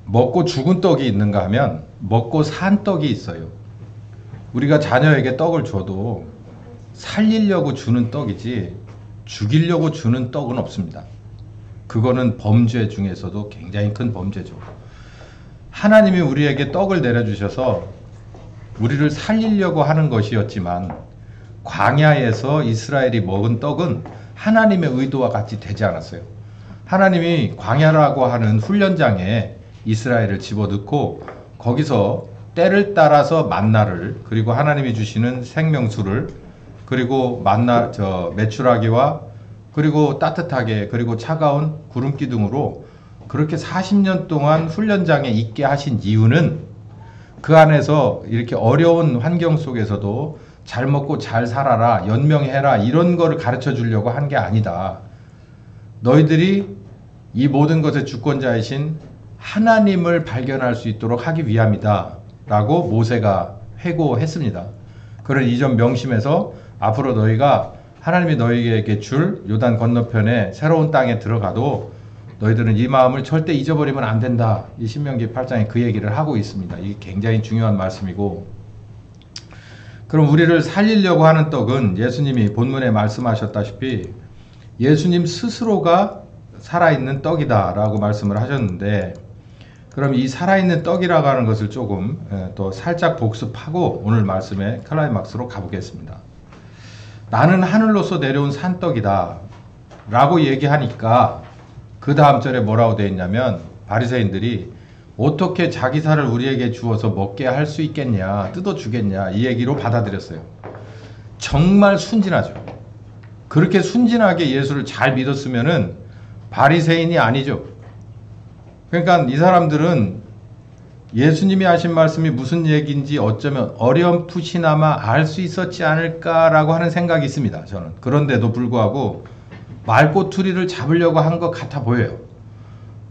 먹고 죽은 떡이 있는가 하면 먹고 산 떡이 있어요. 우리가 자녀에게 떡을 줘도 살리려고 주는 떡이지 죽이려고 주는 떡은 없습니다. 그거는 범죄 중에서도 굉장히 큰 범죄죠. 하나님이 우리에게 떡을 내려주셔서 우리를 살리려고 하는 것이었지만 광야에서 이스라엘이 먹은 떡은 하나님의 의도와 같이 되지 않았어요. 하나님이 광야라고 하는 훈련장에 이스라엘을 집어넣고 거기서 때를 따라서 만나를, 그리고 하나님이 주시는 생명수를, 그리고 메추라기와 그리고 따뜻하게 그리고 차가운 구름 기둥으로 그렇게 40년 동안 훈련장에 있게 하신 이유는 그 안에서 이렇게 어려운 환경 속에서도 잘 먹고 잘 살아라, 연명해라, 이런 거를 가르쳐 주려고 한 게 아니다. 너희들이 이 모든 것의 주권자이신 하나님을 발견할 수 있도록 하기 위함이다 라고 모세가 회고했습니다. 그런 이전 명심에서 앞으로 너희가 하나님이 너희에게 줄 요단 건너편에 새로운 땅에 들어가도 너희들은 이 마음을 절대 잊어버리면 안 된다. 이 신명기 8장에 그 얘기를 하고 있습니다. 이게 굉장히 중요한 말씀이고, 그럼 우리를 살리려고 하는 떡은 예수님이 본문에 말씀하셨다시피 예수님 스스로가 살아있는 떡이다 라고 말씀을 하셨는데, 그럼 이 살아있는 떡이라고 하는 것을 조금 또 살짝 복습하고 오늘 말씀의 클라이막스로 가보겠습니다. 나는 하늘로서 내려온 산떡이다 라고 얘기하니까 그 다음 절에 뭐라고 되어 있냐면, 바리새인들이 어떻게 자기 살을 우리에게 주어서 먹게 할 수 있겠냐, 뜯어주겠냐, 이 얘기로 받아들였어요. 정말 순진하죠. 그렇게 순진하게 예수를 잘 믿었으면은 바리새인이 아니죠. 그러니까 이 사람들은 예수님이 하신 말씀이 무슨 얘기인지 어쩌면 어렴풋이나마 알 수 있었지 않을까라고 하는 생각이 있습니다. 저는. 그런데도 불구하고 말꼬투리를 잡으려고 한 것 같아 보여요.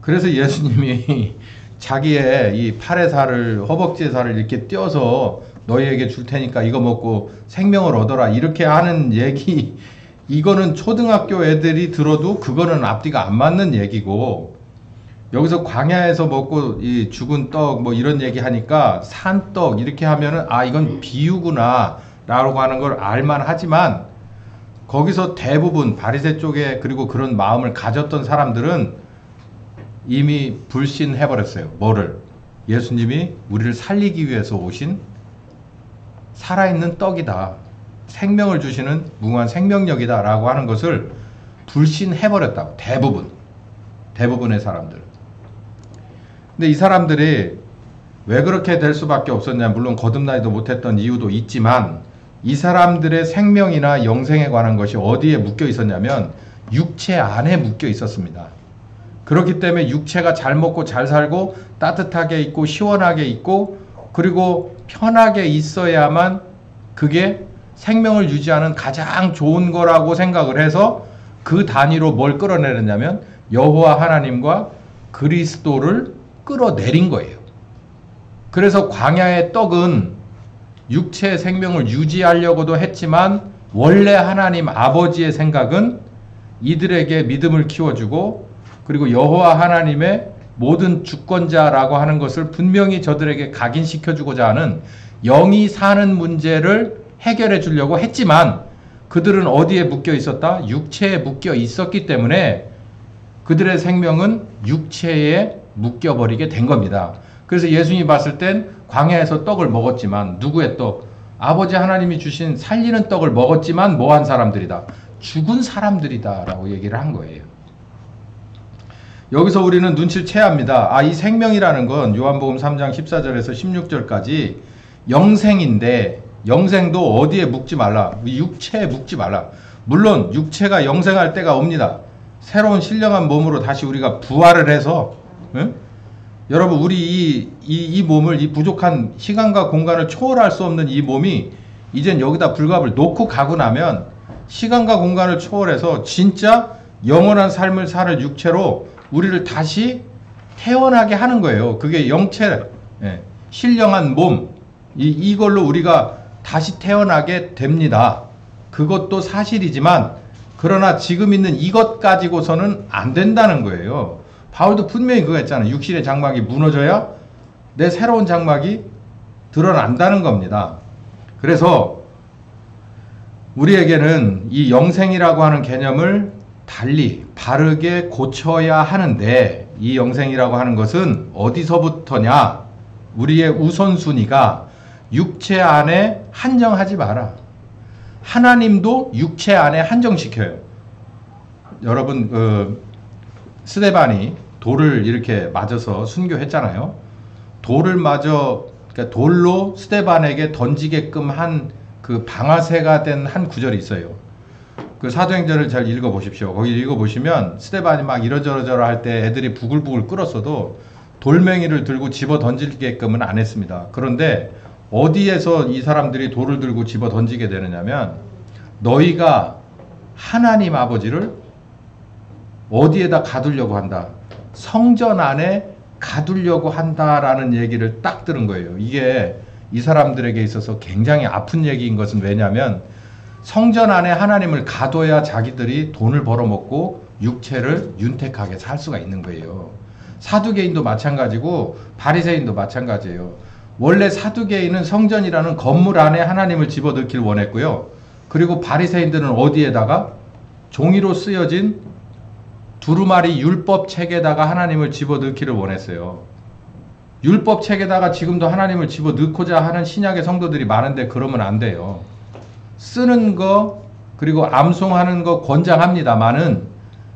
그래서 예수님이 자기의 이 팔의 살을, 허벅지의 살을 이렇게 떼어서 너희에게 줄 테니까 이거 먹고 생명을 얻어라, 이렇게 하는 얘기, 이거는 초등학교 애들이 들어도 그거는 앞뒤가 안 맞는 얘기고, 여기서 광야에서 먹고 이 죽은 떡 뭐 이런 얘기 하니까 산떡 이렇게 하면은 아, 이건 비유구나 라고 하는 걸 알만 하지만, 거기서 대부분 바리새 쪽에 그리고 그런 마음을 가졌던 사람들은 이미 불신해버렸어요. 뭐를? 예수님이 우리를 살리기 위해서 오신 살아있는 떡이다, 생명을 주시는 무궁한 생명력이다 라고 하는 것을 불신해버렸다고. 대부분의 사람들. 근데 이 사람들이 왜 그렇게 될 수밖에 없었냐, 물론 거듭나지도 못했던 이유도 있지만, 이 사람들의 생명이나 영생에 관한 것이 어디에 묶여 있었냐면 육체 안에 묶여 있었습니다. 그렇기 때문에 육체가 잘 먹고 잘 살고 따뜻하게 있고 시원하게 있고 그리고 편하게 있어야만 그게 생명을 유지하는 가장 좋은 거라고 생각을 해서 그 단위로 뭘 끌어내렸냐면 여호와 하나님과 그리스도를 끌어내린 거예요. 그래서 광야의 떡은 육체의 생명을 유지하려고도 했지만 원래 하나님 아버지의 생각은 이들에게 믿음을 키워주고 그리고 여호와 하나님의 모든 주권자라고 하는 것을 분명히 저들에게 각인시켜주고자 하는 영이 사는 문제를 해결해 주려고 했지만, 그들은 어디에 묶여 있었다? 육체에 묶여 있었기 때문에 그들의 생명은 육체에 묶여버리게 된 겁니다. 그래서 예수님이 봤을 땐 광야에서 떡을 먹었지만, 누구의 떡? 아버지 하나님이 주신 살리는 떡을 먹었지만 뭐한 사람들이다? 죽은 사람들이다 라고 얘기를 한 거예요. 여기서 우리는 눈치를 채야 합니다. 아, 이 생명이라는 건 요한복음 3장 14절에서 16절까지 영생인데, 영생도 어디에 묶지 말라? 육체에 묶지 말라. 물론 육체가 영생할 때가 옵니다. 새로운 신령한 몸으로 다시 우리가 부활을 해서, 응? 여러분, 우리 이 몸을, 이 부족한 시간과 공간을 초월할 수 없는 이 몸이 이젠 여기다 불갑을 놓고 가고 나면 시간과 공간을 초월해서 진짜 영원한 삶을 살 육체로 우리를 다시 태어나게 하는 거예요. 그게 영체, 신령한 몸, 이걸로 우리가 다시 태어나게 됩니다. 그것도 사실이지만, 그러나 지금 있는 이것 가지고서는 안 된다는 거예요. 바울도 분명히 그거 했잖아요. 육신의 장막이 무너져야 내 새로운 장막이 드러난다는 겁니다. 그래서 우리에게는 이 영생이라고 하는 개념을 달리 바르게 고쳐야 하는데, 이 영생이라고 하는 것은 어디서부터냐? 우리의 우선순위가 육체 안에 한정하지 마라. 하나님도 육체 안에 한정시켜요. 여러분, 스데반이 돌을 이렇게 맞아서 순교했잖아요. 돌을 그러니까 돌로 스데반에게 던지게끔 한 그 방아쇠가 된 한 구절이 있어요. 그 사도행전을 잘 읽어보십시오. 거기 읽어보시면 스데반이 막 이러저러저러 할 때 애들이 부글부글 끓었어도 돌멩이를 들고 집어 던지게끔은 안 했습니다. 그런데 어디에서 이 사람들이 돌을 들고 집어 던지게 되느냐면, 너희가 하나님 아버지를 어디에다 가두려고 한다? 성전 안에 가두려고 한다라는 얘기를 딱 들은 거예요. 이게 이 사람들에게 있어서 굉장히 아픈 얘기인 것은 왜냐하면, 성전 안에 하나님을 가둬야 자기들이 돈을 벌어먹고 육체를 윤택하게 살 수가 있는 거예요. 사두개인도 마찬가지고 바리새인도 마찬가지예요. 원래 사두개인은 성전이라는 건물 안에 하나님을 집어넣기를 원했고요. 그리고 바리새인들은 어디에다가? 종이로 쓰여진 두루마리 율법 책에다가 하나님을 집어넣기를 원했어요. 율법 책에다가 지금도 하나님을 집어넣고자 하는 신약의 성도들이 많은데 그러면 안 돼요. 쓰는 거 그리고 암송하는 거 권장합니다만은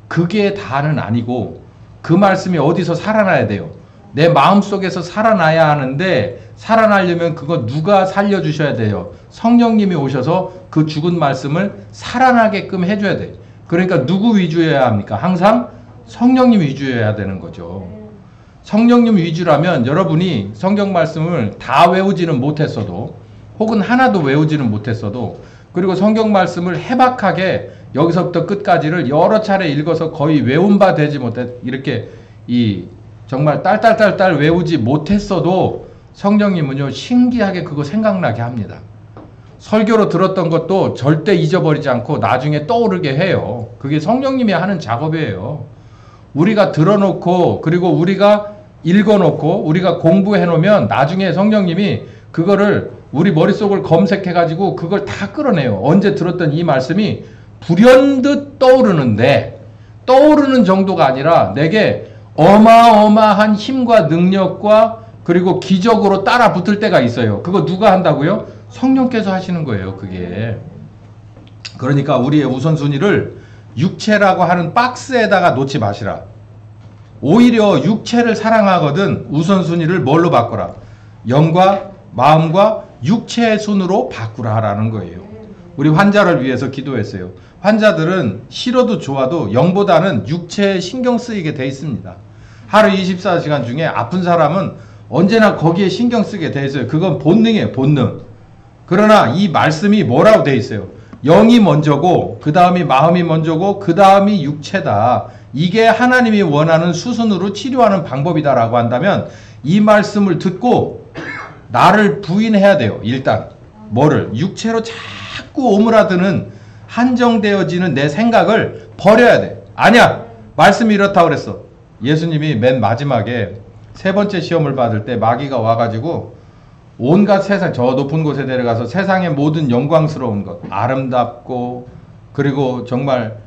그게 다는 아니고, 그 말씀이 어디서 살아나야 돼요? 내 마음속에서 살아나야 하는데, 살아나려면 그거 누가 살려주셔야 돼요? 성령님이 오셔서 그 죽은 말씀을 살아나게끔 해줘야 돼요. 그러니까 누구 위주여야 합니까? 항상 성령님 위주여야 되는 거죠. 성령님 위주라면 여러분이 성경 말씀을 다 외우지는 못했어도, 혹은 하나도 외우지는 못했어도, 그리고 성경 말씀을 해박하게 여기서부터 끝까지를 여러 차례 읽어서 거의 외운 바 되지 못해, 이렇게 정말 딸딸딸딸 외우지 못했어도 성령님은요, 신기하게 그거 생각나게 합니다. 설교로 들었던 것도 절대 잊어버리지 않고 나중에 떠오르게 해요. 그게 성령님이 하는 작업이에요. 우리가 들어놓고, 그리고 우리가 읽어놓고, 우리가 공부해놓으면 나중에 성령님이 그거를 우리 머릿속을 검색해가지고 그걸 다 끌어내요. 언제 들었던 이 말씀이 불현듯 떠오르는데, 떠오르는 정도가 아니라 내게 어마어마한 힘과 능력과 그리고 기적으로 따라 붙을 때가 있어요. 그거 누가 한다고요? 성령께서 하시는 거예요, 그게. 그러니까 우리의 우선순위를 육체라고 하는 박스에다가 놓지 마시라. 오히려 육체를 사랑하거든 우선순위를 뭘로 바꿔라? 영과 마음과 육체의 순으로 바꾸라라는 거예요. 우리 환자를 위해서 기도했어요. 환자들은 싫어도 좋아도 영보다는 육체에 신경 쓰이게 돼 있습니다. 하루 24시간 중에 아픈 사람은 언제나 거기에 신경 쓰게 돼 있어요. 그건 본능이에요, 본능. 그러나 이 말씀이 뭐라고 돼 있어요? 영이 먼저고, 그 다음이 마음이 먼저고, 그 다음이 육체다. 이게 하나님이 원하는 수순으로 치료하는 방법이다라고 한다면, 이 말씀을 듣고 나를 부인해야 돼요. 일단 뭐를? 육체로 자꾸 오므라드는 한정되어지는 내 생각을 버려야 돼. 아니야, 말씀이 이렇다고 그랬어. 예수님이 맨 마지막에 세 번째 시험을 받을 때 마귀가 와가지고 온갖 세상, 저 높은 곳에 데려가서 세상의 모든 영광스러운 것, 아름답고 그리고 정말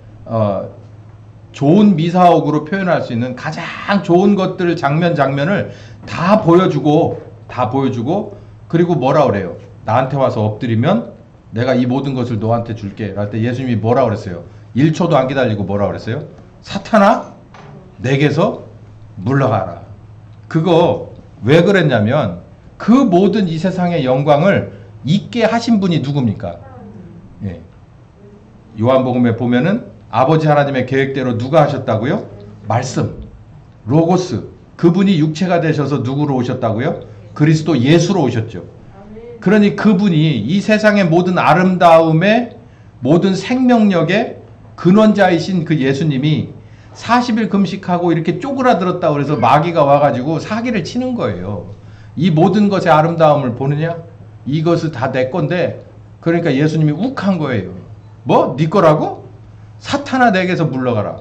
좋은 미사옥으로 표현할 수 있는 가장 좋은 것들을 장면을 다 보여주고 그리고 뭐라 그래요? 나한테 와서 엎드리면 내가 이 모든 것을 너한테 줄게. 할 때 예수님이 뭐라 그랬어요? 1초도 안 기다리고 뭐라 그랬어요? 사탄아, 내게서 물러가라. 그거 왜 그랬냐면, 그 모든 이 세상의 영광을 잊게 하신 분이 누굽니까? 예. 요한복음에 보면은 아버지 하나님의 계획대로 누가 하셨다고요? 말씀, 로고스. 그분이 육체가 되셔서 누구로 오셨다고요? 그리스도 예수로 오셨죠. 그러니 그분이 이 세상의 모든 아름다움의 모든 생명력의 근원자이신 그 예수님이 40일 금식하고 이렇게 쪼그라들었다고 그래서 마귀가 와가지고 사기를 치는 거예요. 이 모든 것의 아름다움을 보느냐? 이것은 다 내 건데. 그러니까 예수님이 욱한 거예요. 뭐? 네 거라고? 사탄아, 내게서 물러가라.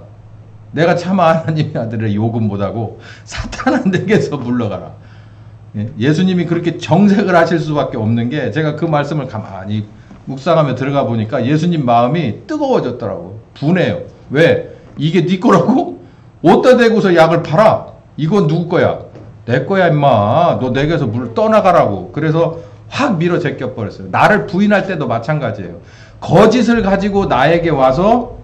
내가 차마 하나님의 아들을 욕은 못하고 사탄아 내게서 물러가라. 예수님이 그렇게 정색을 하실 수밖에 없는 게 제가 그 말씀을 가만히 묵상하며 들어가 보니까 예수님 마음이 뜨거워졌더라고. 분해요. 왜? 이게 네 거라고? 어디다 대고서 약을 팔아? 이건 누구 거야? 내 거야 임마. 너 내게서 물 떠나가라고. 그래서 확 밀어 제껴 버렸어요. 나를 부인할 때도 마찬가지예요. 거짓을 가지고 나에게 와서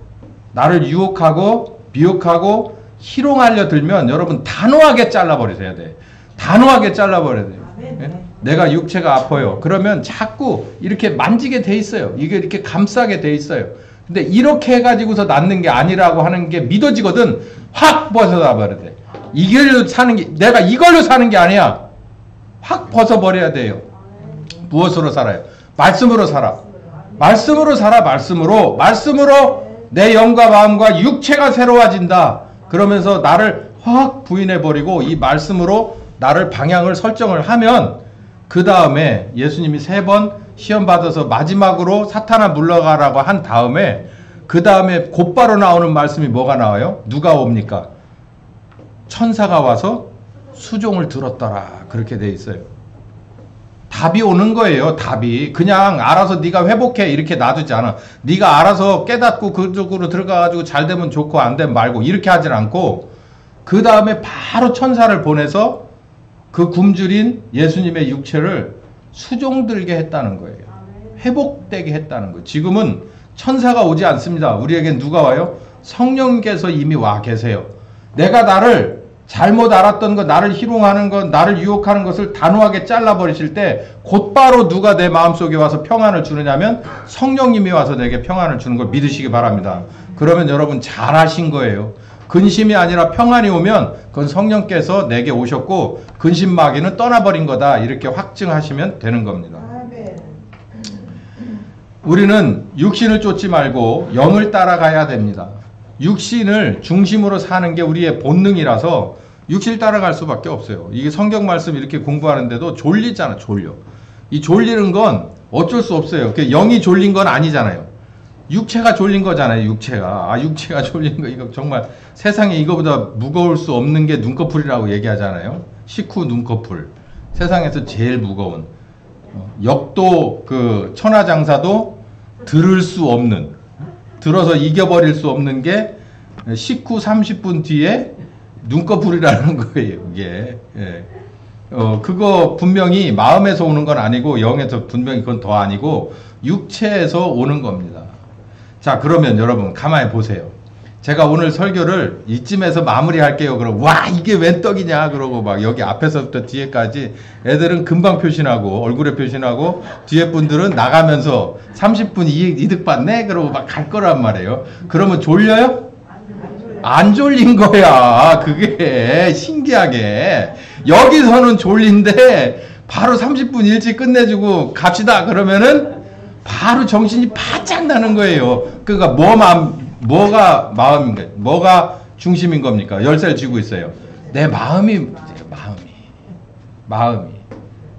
나를 유혹하고 미혹하고 희롱하려 들면 여러분 단호하게 잘라버리셔야 돼. 단호하게 잘라버려야 돼요. 예? 내가 육체가 아파요. 그러면 자꾸 이렇게 만지게 돼 있어요. 이게 이렇게 감싸게 돼 있어요. 근데 이렇게 해가지고서 낫는 게 아니라고 하는 게 믿어지거든. 확 벗어나 버려야 돼. 이걸로 사는 게, 내가 이걸로 사는 게 아니야. 확 벗어버려야 돼요. 무엇으로 살아요? 말씀으로 살아. 말씀으로 살아. 말씀으로 내 영과 마음과 육체가 새로워진다. 그러면서 나를 확 부인해버리고 이 말씀으로 나를 방향을 설정을 하면 그 다음에 예수님이 3번 시험 받아서 마지막으로 사탄아 물러가라고 한 다음에 그 다음에 곧바로 나오는 말씀이 뭐가 나와요? 누가 옵니까? 천사가 와서 수종을 들었더라. 그렇게 돼 있어요. 답이 오는 거예요. 답이. 그냥 알아서 네가 회복해 이렇게 놔두지 않아. 네가 알아서 깨닫고 그쪽으로 들어가가지고 잘 되면 좋고 안 되면 말고 이렇게 하진 않고 그 다음에 바로 천사를 보내서 그 굶주린 예수님의 육체를 수종들게 했다는 거예요. 회복되게 했다는 거예요. 지금은 천사가 오지 않습니다. 우리에겐 누가 와요? 성령께서 이미 와 계세요. 내가 나를 잘못 알았던 것, 나를 희롱하는 것, 나를 유혹하는 것을 단호하게 잘라버리실 때 곧바로 누가 내 마음속에 와서 평안을 주느냐면 성령님이 와서 내게 평안을 주는 걸 믿으시기 바랍니다. 그러면 여러분 잘하신 거예요. 근심이 아니라 평안이 오면 그건 성령께서 내게 오셨고 근심 마귀는 떠나버린 거다. 이렇게 확증하시면 되는 겁니다. 우리는 육신을 쫓지 말고 영을 따라가야 됩니다. 육신을 중심으로 사는 게 우리의 본능이라서 육신을 따라갈 수밖에 없어요. 이게 성경 말씀 이렇게 공부하는데도 졸리잖아. 졸려. 이 졸리는 건 어쩔 수 없어요. 영이 졸린 건 아니잖아요. 육체가 졸린 거잖아요. 육체가. 육체가 졸린 거 이거 정말 세상에 이거보다 무거울 수 없는 게 눈꺼풀이라고 얘기하잖아요. 식후 눈꺼풀. 세상에서 제일 무거운. 역도 그 천하장사도 들을 수 없는, 들어서 이겨버릴 수 없는 게 식후 30분 뒤에 눈꺼풀이라는 거예요. 이게. 예. 그거 분명히 마음에서 오는 건 아니고 영에서 분명히 그건 더 아니고 육체에서 오는 겁니다. 자, 그러면 여러분 가만히 보세요. 제가 오늘 설교를 이쯤에서 마무리할게요. 그러고 와 이게 웬 떡이냐 그러고 막 여기 앞에서부터 뒤에까지 애들은 금방 표신하고 얼굴에 표신하고 뒤에 분들은 나가면서 30분 이득 받네 그러고 막 갈 거란 말이에요. 그러면 졸려요? 안 졸린 거야. 그게 신기하게 여기서는 졸린데 바로 30분 일찍 끝내주고 갑시다 그러면은 바로 정신이 바짝 나는 거예요. 그러니까 뭐가 마음인가? 뭐가 중심인 겁니까? 열쇠를 쥐고 있어요. 내 마음이.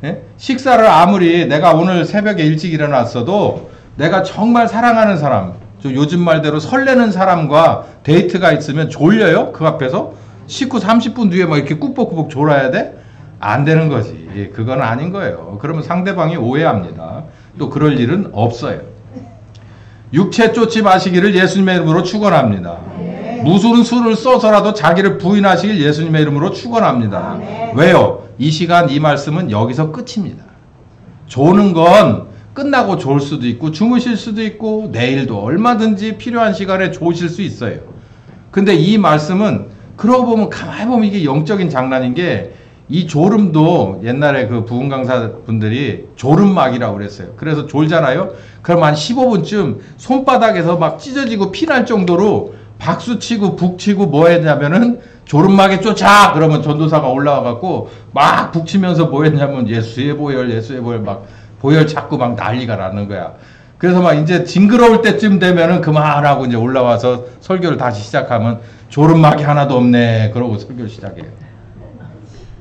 예? 식사를 아무리 내가 오늘 새벽에 일찍 일어났어도 내가 정말 사랑하는 사람, 요즘 말대로 설레는 사람과 데이트가 있으면 졸려요? 그 앞에서? 식후 30분 뒤에 막 이렇게 꾸벅꾸벅 졸아야 돼? 안 되는 거지. 그건 아닌 거예요. 그러면 상대방이 오해합니다. 또 그럴 일은 없어요. 육체 쫓지 마시기를 예수님의 이름으로 축원합니다. 무슨 수를 써서라도 자기를 부인하시길 예수님의 이름으로 축원합니다. 왜요? 이 시간 이 말씀은 여기서 끝입니다. 조는 건 끝나고 졸 수도 있고 주무실 수도 있고 내일도 얼마든지 필요한 시간에 조실 수 있어요. 근데 이 말씀은 그러고 보면 가만히 보면 이게 영적인 장난인 게 이 졸음도 옛날에 그 부흥 강사 분들이 졸음막이라고 그랬어요. 그래서 졸잖아요. 그럼 한 15분쯤 손바닥에서 막 찢어지고 피날 정도로 박수치고 북치고 뭐 했냐면은 졸음막에 쫓아! 그러면 전도사가 올라와갖고 막 북치면서 뭐 했냐면 예수의 보혈 막 보혈 찾고 막 난리가 나는 거야. 그래서 막 이제 징그러울 때쯤 되면은 그만하고 이제 올라와서 설교를 다시 시작하면 졸음막이 하나도 없네. 그러고 설교를 시작해요.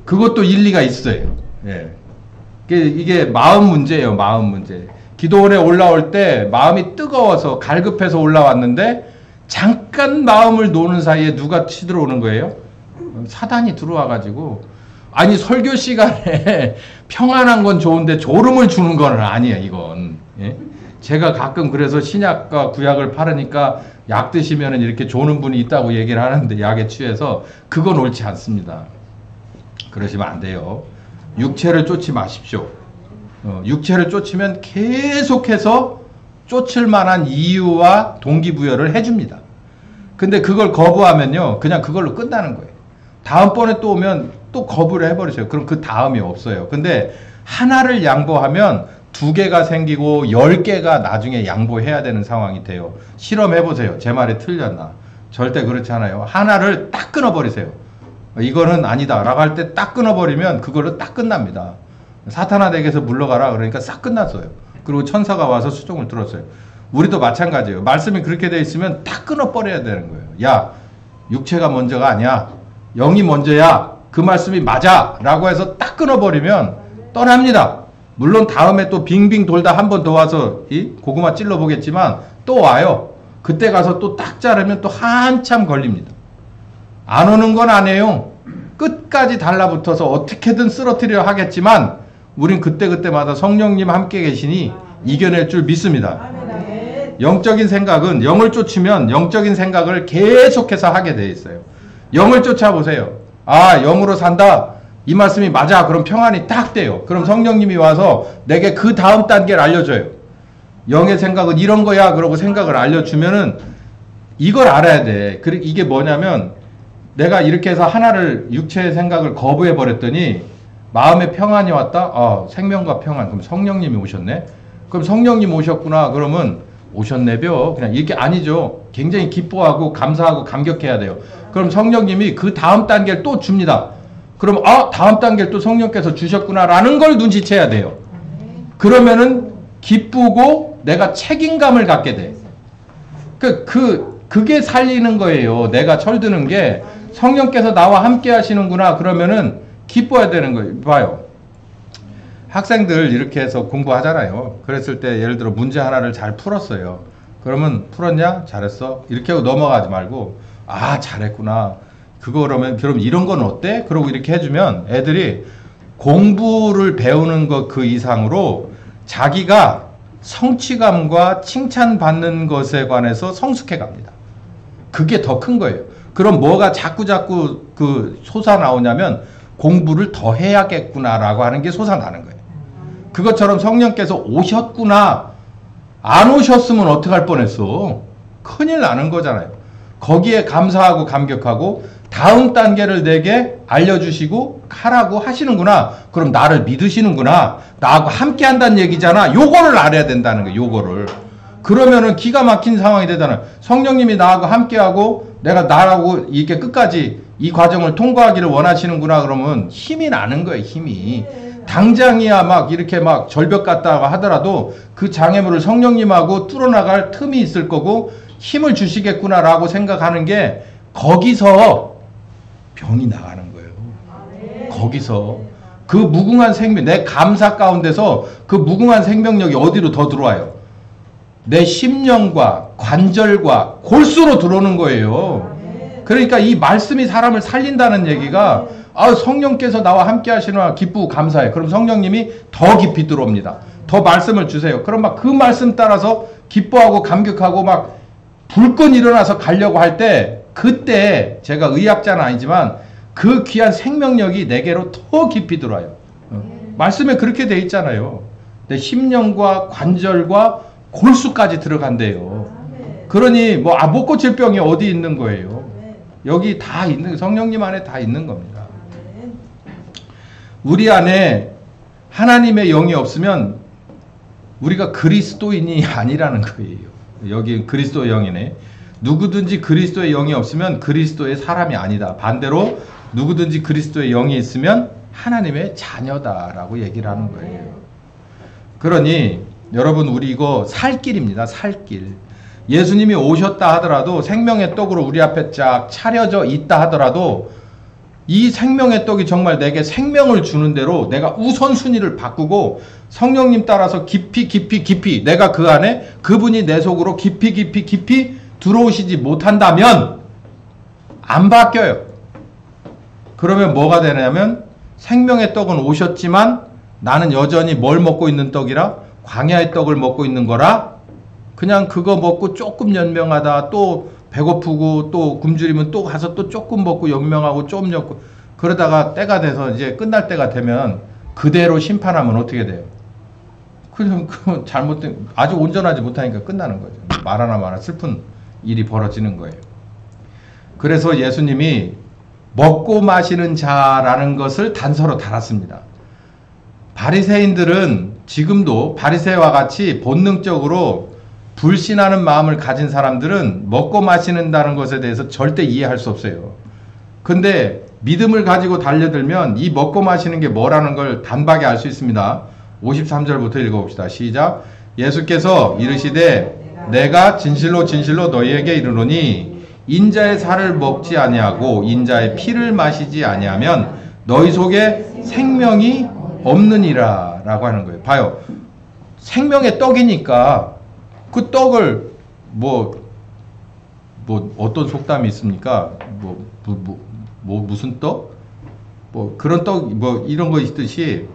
그것도 일리가 있어요. 예. 이게 마음 문제예요. 마음 문제. 기도원에 올라올 때 마음이 뜨거워서 갈급해서 올라왔는데 잠깐 마음을 노는 사이에 누가 치들어오는 거예요? 사단이 들어와가지고, 아니 설교 시간에 평안한 건 좋은데 졸음을 주는 건 아니에요. 이건. 예? 제가 가끔 그래서 신약과 구약을 팔으니까 약 드시면 이렇게 조는 분이 있다고 얘기를 하는데, 약에 취해서 그건 옳지 않습니다. 그러시면 안 돼요. 육체를 쫓지 마십시오. 육체를 쫓으면 계속해서 쫓을 만한 이유와 동기부여를 해줍니다. 근데 그걸 거부하면요, 그냥 그걸로 끝나는 거예요. 다음번에 또 오면 또 거부를 해버리세요. 그럼 그 다음이 없어요. 근데 하나를 양보하면 2개가 생기고 10개가 나중에 양보해야 되는 상황이 돼요. 실험해보세요. 제 말이 틀렸나? 절대 그렇지 않아요. 하나를 딱 끊어버리세요. 이거는 아니다 라고 할 때 딱 끊어버리면 그걸로 딱 끝납니다. 사탄아 내게서 물러가라 그러니까 싹 끝났어요. 그리고 천사가 와서 수종을 들었어요. 우리도 마찬가지예요. 말씀이 그렇게 되어 있으면 딱 끊어버려야 되는 거예요. 야, 육체가 먼저가 아니야. 영이 먼저야. 그 말씀이 맞아 라고 해서 딱 끊어버리면 떠납니다. 물론 다음에 또 빙빙 돌다 한 번 더 와서 이 고구마 찔러 보겠지만 또 와요. 그때 가서 또 딱 자르면 또 한참 걸립니다. 안 오는 건 아니에요. 끝까지 달라붙어서 어떻게든 쓰러뜨려 하겠지만 우린 그때그때마다 성령님 함께 계시니 이겨낼 줄 믿습니다. 영적인 생각은, 영을 쫓으면 영적인 생각을 계속해서 하게 돼 있어요. 영을 쫓아보세요. 아, 영으로 산다. 이 말씀이 맞아. 그럼 평안이 딱 돼요. 그럼 성령님이 와서 내게 그 다음 단계를 알려줘요. 영의 생각은 이런 거야. 그러고 생각을 알려주면은 이걸 알아야 돼. 이게 뭐냐면 내가 이렇게 해서 하나를, 육체의 생각을 거부해 버렸더니 마음에 평안이 왔다. 생명과 평안. 그럼 성령님이 오셨네. 그럼 성령님 오셨구나. 그러면 오셨네벼. 그냥 이렇게 아니죠. 굉장히 기뻐하고 감사하고 감격해야 돼요. 그럼 성령님이 그 다음 단계를 또 줍니다. 그럼 다음 단계를 또 성령께서 주셨구나라는 걸 눈치채야 돼요. 그러면은 기쁘고 내가 책임감을 갖게 돼. 그게 살리는 거예요. 내가 철드는 게 성령께서 나와 함께 하시는구나. 그러면은 기뻐야 되는 거예요. 봐요. 학생들 이렇게 해서 공부하잖아요. 그랬을 때 예를 들어 문제 하나를 잘 풀었어요. 그러면 풀었냐? 잘했어. 이렇게 하고 넘어가지 말고 잘했구나. 그럼 이런 건 어때? 그러고 이렇게 해주면 애들이 공부를 배우는 것 그 이상으로 자기가 성취감과 칭찬받는 것에 관해서 성숙해 갑니다. 그게 더 큰 거예요. 그럼 뭐가 자꾸 솟아 나오냐면 공부를 더 해야겠구나라고 하는 게 솟아나는 거예요. 그것처럼 성령께서 오셨구나. 안 오셨으면 어떡할 뻔했어. 큰일 나는 거잖아요. 거기에 감사하고 감격하고 다음 단계를 내게 알려주시고 하라고 하시는구나. 그럼 나를 믿으시는구나. 나하고 함께 한다는 얘기잖아. 요거를 알아야 된다는 거예요. 요거를. 그러면은 기가 막힌 상황이 되잖아요. 성령님이 나하고 함께하고 내가 나라고 이렇게 끝까지 이 과정을 통과하기를 원하시는구나. 그러면 힘이 나는 거예요. 힘이. 당장이야 막 이렇게 막 절벽 갔다가 하더라도 그 장애물을 성령님하고 뚫어나갈 틈이 있을 거고 힘을 주시겠구나라고 생각하는 게 거기서 병이 나가는 거예요. 거기서 그 무궁한 생명, 내 감사 가운데서 그 무궁한 생명력이 어디로 더 들어와요? 내 심령과 관절과 골수로 들어오는 거예요. 그러니까 이 말씀이 사람을 살린다는 얘기가 성령께서 나와 함께 하시나 기쁘고 감사해. 그럼 성령님이 더 깊이 들어옵니다. 더 말씀을 주세요. 그럼 막 그 말씀 따라서 기뻐하고 감격하고 막 불끈 일어나서 가려고 할 때 그때 제가 의학자는 아니지만 그 귀한 생명력이 내게로 더 깊이 들어와요. 말씀에 그렇게 돼 있잖아요. 내 심령과 관절과 골수까지 들어간대요. 그러니 못 고칠 병이 어디 있는 거예요. 여기 다 있는, 성령님 안에 다 있는 겁니다. 우리 안에 하나님의 영이 없으면 우리가 그리스도인이 아니라는 거예요. 여기 그리스도의 영이네. 누구든지 그리스도의 영이 없으면 그리스도의 사람이 아니다. 반대로 누구든지 그리스도의 영이 있으면 하나님의 자녀다라고 얘기를 하는 거예요. 그러니 여러분, 우리 이거 살 길입니다. 살 길. 예수님이 오셨다 하더라도 생명의 떡으로 우리 앞에 쫙 차려져 있다 하더라도 이 생명의 떡이 정말 내게 생명을 주는 대로 내가 우선순위를 바꾸고 성령님 따라서 깊이 내가 그 안에 그분이 내 속으로 깊이 들어오시지 못한다면 안 바뀌어요. 그러면 뭐가 되냐면 생명의 떡은 오셨지만 나는 여전히 뭘 먹고 있는 떡이라? 광야의 떡을 먹고 있는 거라 그냥 그거 먹고 조금 연명하다 또 배고프고 또 굶주리면 또 가서 또 조금 먹고 연명하고 좀 먹고 그러다가 때가 돼서 이제 끝날 때가 되면 그대로 심판하면 어떻게 돼요? 그럼 그 잘못된 아주 온전하지 못하니까 끝나는 거죠. 말 하나 마나 슬픈 일이 벌어지는 거예요. 그래서 예수님이 먹고 마시는 자라는 것을 단서로 달았습니다. 바리새인들은 지금도 바리새와 같이 본능적으로 불신하는 마음을 가진 사람들은 먹고 마시는다는 것에 대해서 절대 이해할 수 없어요. 근데 믿음을 가지고 달려들면 이 먹고 마시는 게 뭐라는 걸 단박에 알 수 있습니다. 53절부터 읽어봅시다. 시작. 예수께서 이르시되 내가 진실로 진실로 너희에게 이르노니 인자의 살을 먹지 아니하고 인자의 피를 마시지 아니하면 너희 속에 생명이 없느니라 라고 하는 거예요. 봐요. 생명의 떡이니까 그 떡을 뭐 어떤 속담이 있습니까? 무슨 떡? 뭐 그런 떡 뭐 이런 거 있듯이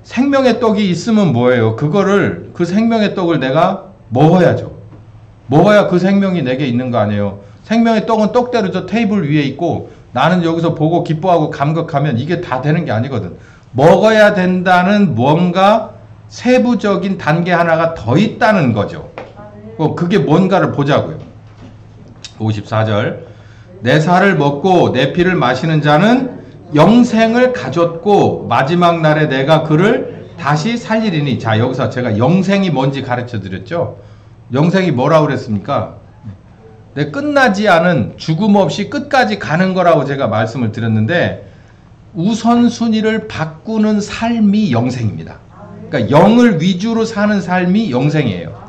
생명의 떡이 있으면 뭐예요? 그거를 그 생명의 떡을 내가 먹어야죠. 먹어야 그 생명이 내게 있는 거 아니에요. 생명의 떡은 떡대로 저 테이블 위에 있고 나는 여기서 보고 기뻐하고 감격하면 이게 다 되는 게 아니거든. 먹어야 된다는 뭔가 세부적인 단계 하나가 더 있다는 거죠. 그게 뭔가를 보자고요. 54절 내 살을 먹고 내 피를 마시는 자는 영생을 가졌고 마지막 날에 내가 그를 다시 살리리니. 자, 여기서 제가 영생이 뭔지 가르쳐 드렸죠. 영생이 뭐라고 그랬습니까? 내 끝나지 않은 죽음 없이 끝까지 가는 거라고 제가 말씀을 드렸는데 우선순위를 바꾸는 삶이 영생입니다. 그러니까 영을 위주로 사는 삶이 영생이에요.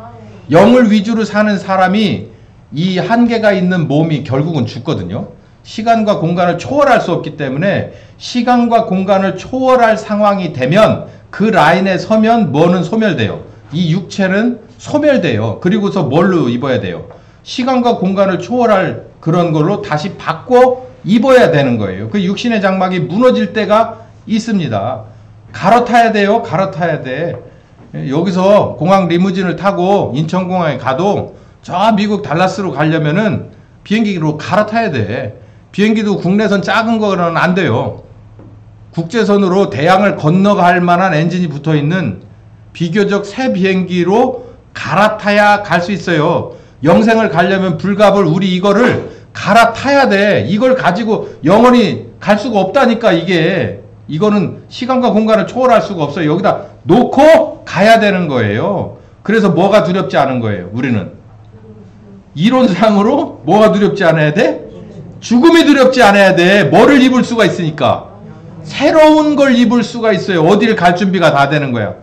영을 위주로 사는 사람이 이 한계가 있는 몸이 결국은 죽거든요. 시간과 공간을 초월할 수 없기 때문에 시간과 공간을 초월할 상황이 되면 그 라인에 서면 뭐는 소멸돼요. 이 육체는 소멸돼요. 그리고서 뭘로 입어야 돼요? 시간과 공간을 초월할 그런 걸로 다시 바꿔 입어야 되는 거예요. 그 육신의 장막이 무너질 때가 있습니다. 갈아타야 돼요. 갈아타야 돼. 여기서 공항 리무진을 타고 인천공항에 가도 저 미국 달라스로 가려면은 비행기로 갈아타야 돼. 비행기도 국내선 작은 거는 안 돼요. 국제선으로 대양을 건너갈 만한 엔진이 붙어 있는 비교적 새 비행기로 갈아타야 갈 수 있어요. 영생을 가려면 불갑을 우리 이거를 갈아타야 돼. 이걸 가지고 영원히 갈 수가 없다니까. 이거는 시간과 공간을 초월할 수가 없어요. 여기다 놓고 가야 되는 거예요. 그래서 뭐가 두렵지 않은 거예요. 우리는 이론상으로 뭐가 두렵지 않아야 돼? 죽음이 두렵지 않아야 돼. 뭐를 입을 수가 있으니까 새로운 걸 입을 수가 있어요. 어디를 갈 준비가 다 되는 거야.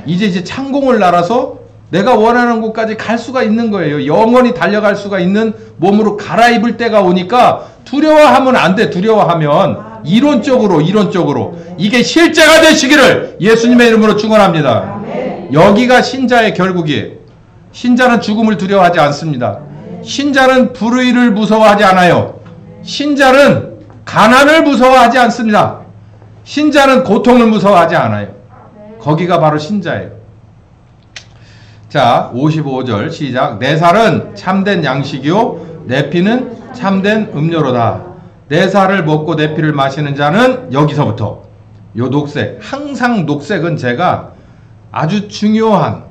이제 창공을 날아서 내가 원하는 곳까지 갈 수가 있는 거예요. 영원히 달려갈 수가 있는 몸으로 갈아입을 때가 오니까 두려워하면 안 돼. 두려워하면 이론적으로 이게 실제가 되시기를 예수님의 이름으로 축원합니다. 여기가 신자의 결국이에요. 신자는 죽음을 두려워하지 않습니다. 신자는 불의를 무서워하지 않아요. 신자는 가난을 무서워하지 않습니다. 신자는 고통을 무서워하지 않아요. 거기가 바로 신자예요. 자, 55절 시작. 내 살은 참된 양식이요 내 피는 참된 음료로다. 내 살을 먹고 내 피를 마시는 자는 여기서부터 요 녹색, 항상 녹색은 제가 아주 중요한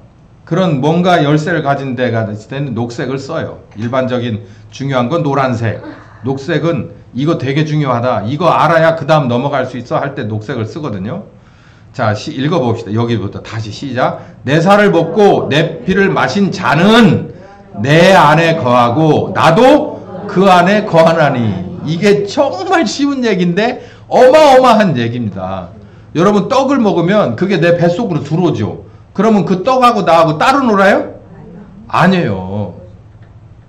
그런 뭔가 열쇠를 가진 데가 있을 때는 녹색을 써요. 일반적인 중요한 건 노란색. 녹색은 이거 되게 중요하다. 이거 알아야 그 다음 넘어갈 수 있어 할 때 녹색을 쓰거든요. 자, 읽어봅시다. 여기부터 다시 시작. 내 살을 먹고 내 피를 마신 자는 내 안에 거하고 나도 그 안에 거하나니. 이게 정말 쉬운 얘기인데 어마어마한 얘기입니다. 여러분 떡을 먹으면 그게 내 뱃속으로 들어오죠. 그러면 그 떡하고 나하고 따로 놀아요? 아니에요.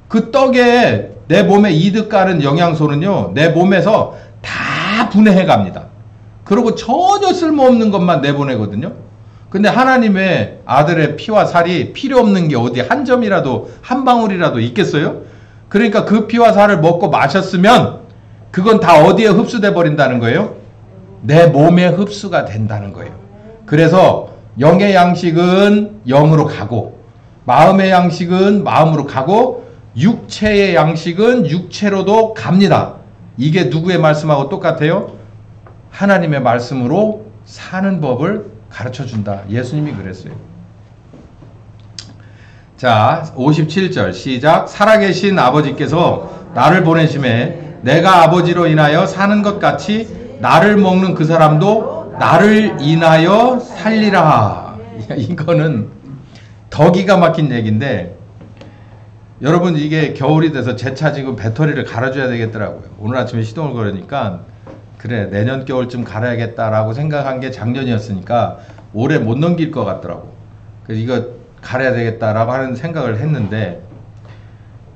그 떡에 내 몸에 이득 가는 영양소는요 내 몸에서 다 분해해 갑니다. 그리고 전혀 쓸모없는 것만 내보내거든요. 근데 하나님의 아들의 피와 살이 필요 없는 게 어디 한 점이라도 한 방울이라도 있겠어요? 그러니까 그 피와 살을 먹고 마셨으면 그건 다 어디에 흡수돼 버린다는 거예요? 내 몸에 흡수가 된다는 거예요. 그래서 영의 양식은 영으로 가고 마음의 양식은 마음으로 가고 육체의 양식은 육체로도 갑니다. 이게 누구의 말씀하고 똑같아요? 하나님의 말씀으로 사는 법을 가르쳐준다. 예수님이 그랬어요. 자, 57절 시작. 살아계신 아버지께서 나를 보내심에 내가 아버지로 인하여 사는 것 같이 나를 먹는 그 사람도 나를 인하여 살리라. 이거는 더 기가 막힌 얘기인데, 여러분 이게 겨울이 돼서 제 차 지금 배터리를 갈아줘야 되겠더라고요. 오늘 아침에 시동을 걸으니까 그래 내년 겨울쯤 갈아야겠다라고 생각한 게 작년이었으니까 올해 못 넘길 것 같더라고. 그래서 이거 갈아야 되겠다라고 하는 생각을 했는데,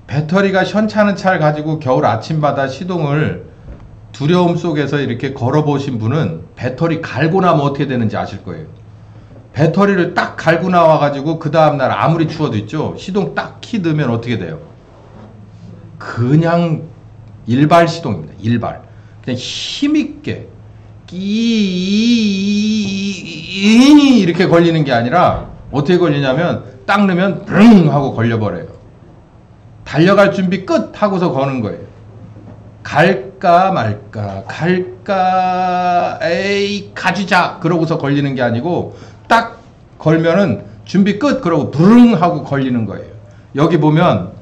배터리가 현찮은 차를 가지고 겨울 아침마다 시동을 두려움 속에서 이렇게 걸어보신 분은 배터리 갈고 나면 어떻게 되는지 아실 거예요. 배터리를 딱 갈고 나와가지고 그 다음날 아무리 추워도 있죠, 시동 딱 키 넣으면 어떻게 돼요? 그냥 일발 시동입니다. 일발. 그냥 힘있게 끼 이렇게 걸리는 게 아니라 어떻게 걸리냐면 딱 넣으면 붕 하고 걸려버려요. 달려갈 준비 끝 하고서 거는 거예요. 갈까 말까 갈까 에이 가주자 그러고서 걸리는 게 아니고 딱 걸면은 준비 끝 그러고 부릉 하고 걸리는 거예요. 여기 보면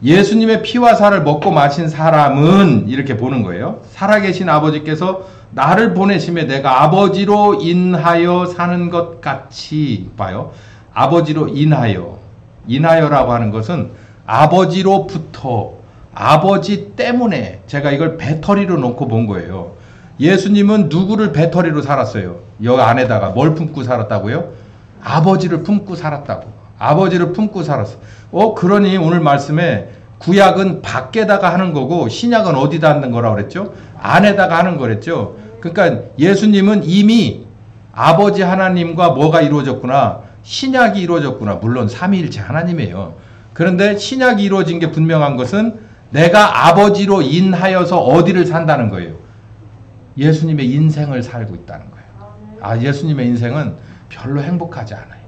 예수님의 피와 살을 먹고 마신 사람은 이렇게 보는 거예요. 살아계신 아버지께서 나를 보내심에 내가 아버지로 인하여 사는 것 같이 봐요. 아버지로 인하여라고 하는 것은 아버지로부터, 아버지 때문에, 제가 이걸 배터리로 놓고 본 거예요. 예수님은 누구를 배터리로 살았어요? 여기 안에다가 뭘 품고 살았다고요? 아버지를 품고 살았다고. 아버지를 품고 살았어. 그러니 오늘 말씀에 구약은 밖에다가 하는 거고 신약은 어디다 하는 거라고 그랬죠? 안에다가 하는 거랬죠. 그러니까 예수님은 이미 아버지 하나님과 뭐가 이루어졌구나? 신약이 이루어졌구나. 물론 삼위일체 하나님이에요. 그런데 신약이 이루어진 게 분명한 것은 내가 아버지로 인하여서 어디를 산다는 거예요? 예수님의 인생을 살고 있다는 거예요. 예수님의 인생은 별로 행복하지 않아요.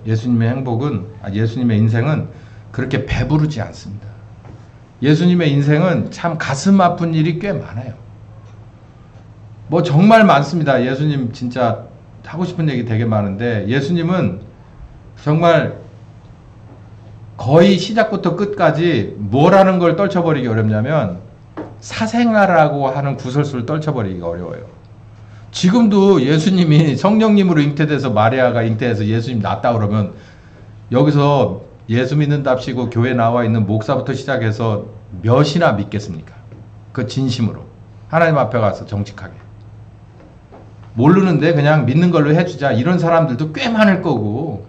예수님의 인생은 그렇게 배부르지 않습니다. 예수님의 인생은 참 가슴 아픈 일이 꽤 많아요. 뭐 정말 많습니다. 예수님 진짜 하고 싶은 얘기 되게 많은데, 예수님은 정말 거의 시작부터 끝까지 뭐라는 걸 떨쳐버리기 어렵냐면 사생아라고 하는 구설수를 떨쳐버리기가 어려워요. 지금도 예수님이 성령님으로 잉태돼서 마리아가 잉태해서 예수님 낳았다 그러면 여기서 예수 믿는답시고 교회 나와 있는 목사부터 시작해서 몇이나 믿겠습니까? 그 진심으로 하나님 앞에 가서 정직하게. 모르는데 그냥 믿는 걸로 해주자 이런 사람들도 꽤 많을 거고,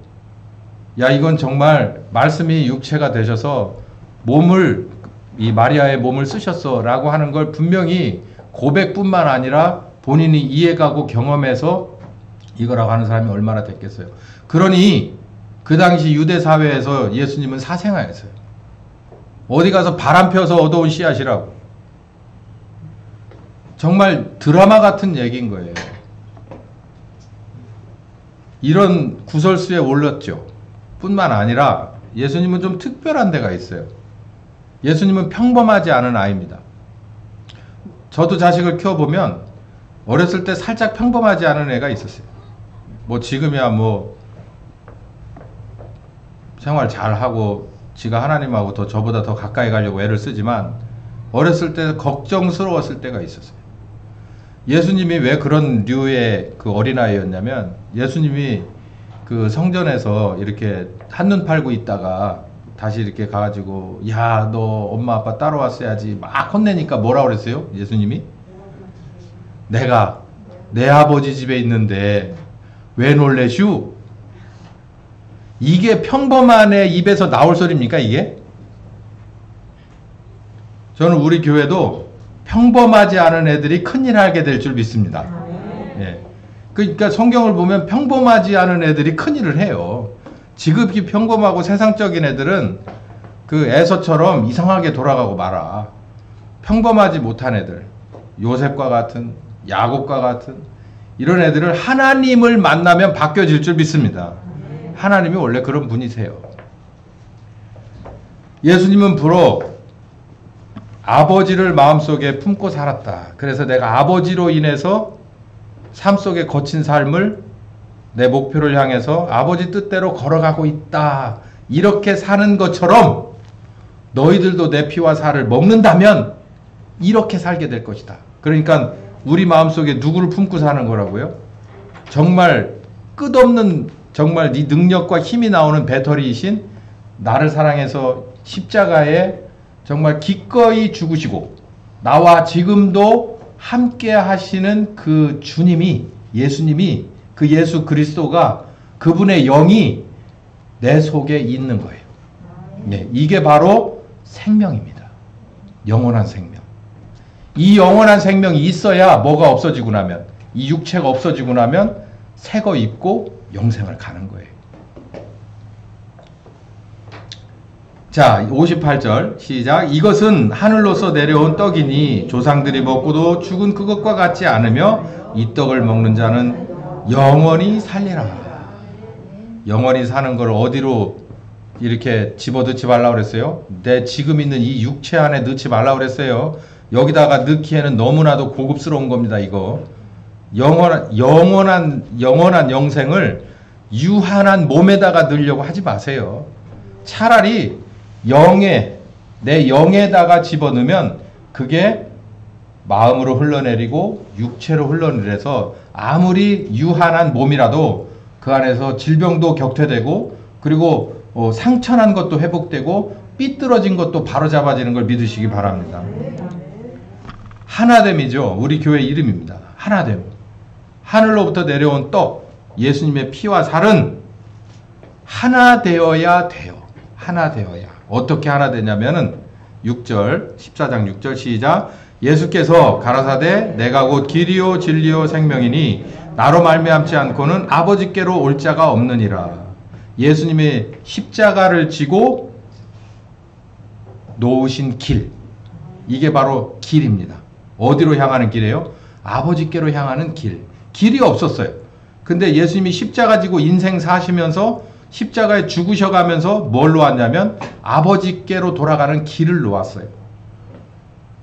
야 이건 정말 말씀이 육체가 되셔서 몸을, 이 마리아의 몸을 쓰셨어 라고 하는 걸 분명히 고백뿐만 아니라 본인이 이해가고 경험해서 이거라고 하는 사람이 얼마나 됐겠어요. 그러니 그 당시 유대 사회에서 예수님은 사생아였어요. 어디 가서 바람 펴서 얻어온 씨앗이라고. 정말 드라마 같은 얘기인 거예요. 이런 구설수에 올렸죠. 뿐만 아니라 예수님은 좀 특별한 데가 있어요. 예수님은 평범하지 않은 아이입니다. 저도 자식을 키워보면 어렸을 때 살짝 평범하지 않은 애가 있었어요. 뭐 지금이야 뭐 생활 잘하고 지가 하나님하고 저보다 더 가까이 가려고 애를 쓰지만 어렸을 때 걱정스러웠을 때가 있었어요. 예수님이 왜 그런 류의 그 어린아이였냐면, 예수님이 그 성전에서 이렇게 한눈 팔고 있다가 다시 이렇게 가가지고 야 너 엄마 아빠 따라왔어야지 막 혼내니까 뭐라 그랬어요? 예수님이 내가 내 아버지 집에 있는데 왜 놀래슈? 이게 평범한 애 입에서 나올 소리입니까 이게? 저는 우리 교회도 평범하지 않은 애들이 큰일 하게 될 줄 믿습니다. 예. 그러니까 성경을 보면 평범하지 않은 애들이 큰일을 해요. 지극히 평범하고 세상적인 애들은 그 에서처럼 이상하게 돌아가고 마라. 평범하지 못한 애들, 요셉과 같은, 야곱과 같은 이런 애들을 하나님을 만나면 바뀌어질 줄 믿습니다. 하나님이 원래 그런 분이세요. 예수님은 비록 아버지를 마음속에 품고 살았다. 그래서 내가 아버지로 인해서 삶 속에 거친 삶을 내 목표를 향해서 아버지 뜻대로 걸어가고 있다. 이렇게 사는 것처럼 너희들도 내 피와 살을 먹는다면 이렇게 살게 될 것이다. 그러니까 우리 마음속에 누구를 품고 사는 거라고요? 정말 끝없는 정말 네 능력과 힘이 나오는 배터리이신 나를 사랑해서 십자가에 정말 기꺼이 죽으시고 나와 지금도 함께 하시는 그 주님이, 예수님이, 그 예수 그리스도가, 그분의 영이 내 속에 있는 거예요. 네, 이게 바로 생명입니다. 영원한 생명. 이 영원한 생명이 있어야 뭐가 없어지고 나면, 이 육체가 없어지고 나면 새 거 입고 영생을 가는 거예요. 자, 58절 시작. 이것은 하늘로서 내려온 떡이니 조상들이 먹고도 죽은 그것과 같지 않으며 이 떡을 먹는 자는 영원히 살리라. 영원히 사는 걸 어디로 이렇게 집어넣지 말라고 그랬어요? 내 지금 있는 이 육체 안에 넣지 말라고 그랬어요. 여기다가 넣기에는 너무나도 고급스러운 겁니다. 이거 영원한 영생을 유한한 몸에다가 넣으려고 하지 마세요. 차라리 내 영에다가 집어넣으면 그게 마음으로 흘러내리고 육체로 흘러내려서 아무리 유한한 몸이라도 그 안에서 질병도 격퇴되고 그리고 상처난 것도 회복되고 삐뚤어진 것도 바로잡아지는 걸 믿으시기 바랍니다. 하나됨이죠. 우리 교회 이름입니다. 하나됨. 하늘로부터 내려온 떡, 예수님의 피와 살은 하나 되어야 돼요. 하나 되어야. 어떻게 하나 되냐면은 6절, 14장 6절 시작. 예수께서 가라사대 내가 곧 길이요 진리요 생명이니 나로 말미암지 않고는 아버지께로 올 자가 없느니라. 예수님의 십자가를 지고 놓으신 길, 이게 바로 길입니다. 어디로 향하는 길이에요? 아버지께로 향하는 길. 길이 없었어요. 근데 예수님이 십자가 지고 인생 사시면서 십자가에 죽으셔가면서 뭘 놓았냐면 아버지께로 돌아가는 길을 놓았어요.